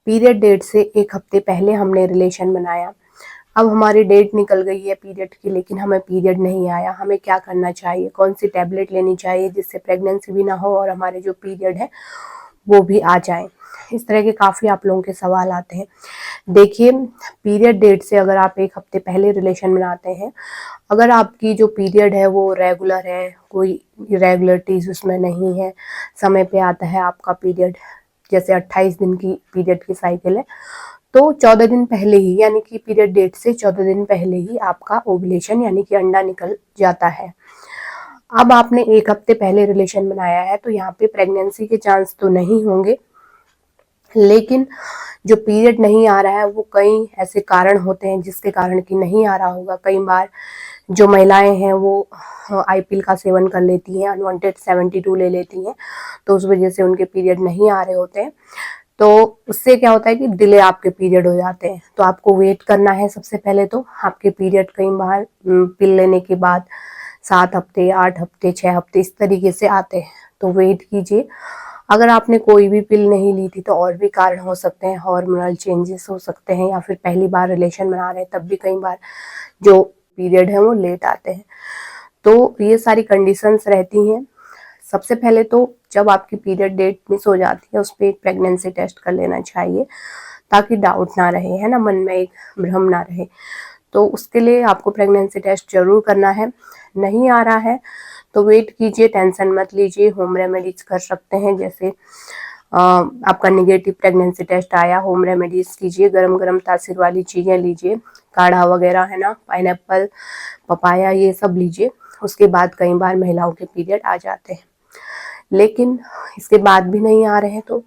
Period date से 1 हफ्ते पहले हमने रिलेशन बनाया, अब हमारी डेट निकल गई है पीरियड की, लेकिन हमें पीरियड नहीं आया। हमें क्या करना चाहिए, कौन सी टैबलेट लेनी चाहिए जिससे प्रेगनेंसी भी ना हो और हमारे जो पीरियड है वो भी आ जाए। इस तरह के काफ़ी आप लोगों के सवाल आते हैं। देखिए, पीरियड डेट से अगर आप 1 हफ्ते पहले रिलेशन बनाते हैं, अगर आपकी जो पीरियड है वो रेगुलर है, कोई इरेगुलरिटीज उसमें नहीं है, समय पे आता है आपका पीरियड, जैसे 28 दिन की पीरियड की साइकिल है, तो 14 दिन पहले ही, यानी कि पीरियड डेट से 14 दिन पहले ही आपका ओवुलेशन यानी कि अंडा निकल जाता है। अब आपने 1 हफ्ते पहले रिलेशन बनाया है तो यहाँ पे प्रेगनेंसी के चांस तो नहीं होंगे, लेकिन जो पीरियड नहीं आ रहा है वो कई ऐसे कारण होते हैं जिसके कारण कि नहीं आ रहा होगा। कई बार जो महिलाएं हैं वो आईपिल का सेवन कर लेती हैं, अनवांटेड 72 ले लेती हैं, तो उस वजह से उनके पीरियड नहीं आ रहे होते हैं। तो उससे क्या होता है कि डिले आपके पीरियड हो जाते हैं। तो आपको वेट करना है। सबसे पहले तो आपके पीरियड कई बार पिल लेने के बाद 7 हफ्ते, 8 हफ्ते, 6 हफ्ते इस तरीके से आते हैं, तो वेट कीजिए। अगर आपने कोई भी पिल नहीं ली थी तो और भी कारण हो सकते हैं, हार्मोनल चेंजेस हो सकते हैं, या फिर पहली बार रिलेशन बना रहे हैं तब भी कई बार जो पीरियड है वो लेट आते हैं। तो ये सारी कंडीशंस रहती हैं। सबसे पहले तो जब आपकी पीरियड डेट मिस हो जाती है उस पर एक प्रेगनेंसी टेस्ट कर लेना चाहिए, ताकि डाउट ना रहे, है ना, मन में एक भ्रम ना रहे। तो उसके लिए आपको प्रेगनेंसी टेस्ट जरूर करना है। नहीं आ रहा है तो वेट कीजिए, टेंशन मत लीजिए, होम रेमेडीज कर सकते हैं। जैसे आपका निगेटिव प्रेगनेंसी टेस्ट आया, होम रेमेडीज कीजिए, गरम गरम तासीर वाली चीज़ें लीजिए, काढ़ा वगैरह, है ना, पाइनएप्पल, पपाया, ये सब लीजिए। उसके बाद कई बार महिलाओं के पीरियड आ जाते हैं, लेकिन इसके बाद भी नहीं आ रहे हैं तो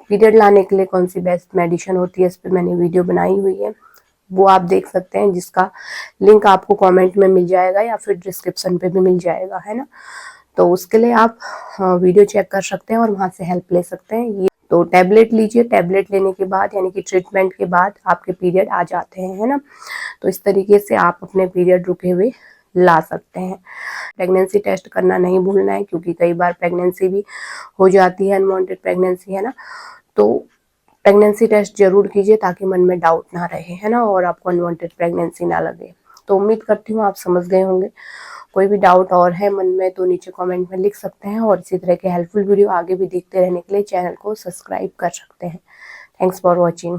पीरियड लाने के लिए कौन सी बेस्ट मेडिसिन होती है, इस पर मैंने वीडियो बनाई हुई है, वो आप देख सकते हैं, जिसका लिंक आपको कमेंट में मिल जाएगा या फिर डिस्क्रिप्शन पे भी मिल जाएगा, है ना। तो उसके लिए आप वीडियो चेक कर सकते हैं और वहां से हेल्प ले सकते हैं। ये तो टैबलेट लीजिए, टैबलेट लेने के बाद यानी कि ट्रीटमेंट के बाद आपके पीरियड आ जाते हैं, है ना। तो इस तरीके से आप अपने पीरियड रुके हुए ला सकते हैं। प्रेगनेंसी टेस्ट करना नहीं भूलना है, क्योंकि कई बार प्रेगनेंसी भी हो जाती है, अनवांटेड प्रेगनेंसी, है ना। तो प्रेगनेंसी टेस्ट जरूर कीजिए ताकि मन में डाउट ना रहे, है ना, और आपको अनवांटेड प्रेगनेंसी ना लगे। तो उम्मीद करती हूँ आप समझ गए होंगे। कोई भी डाउट और है मन में तो नीचे कमेंट में लिख सकते हैं, और इसी तरह के हेल्पफुल वीडियो आगे भी देखते रहने के लिए चैनल को सब्सक्राइब कर सकते हैं। Thanks for watching.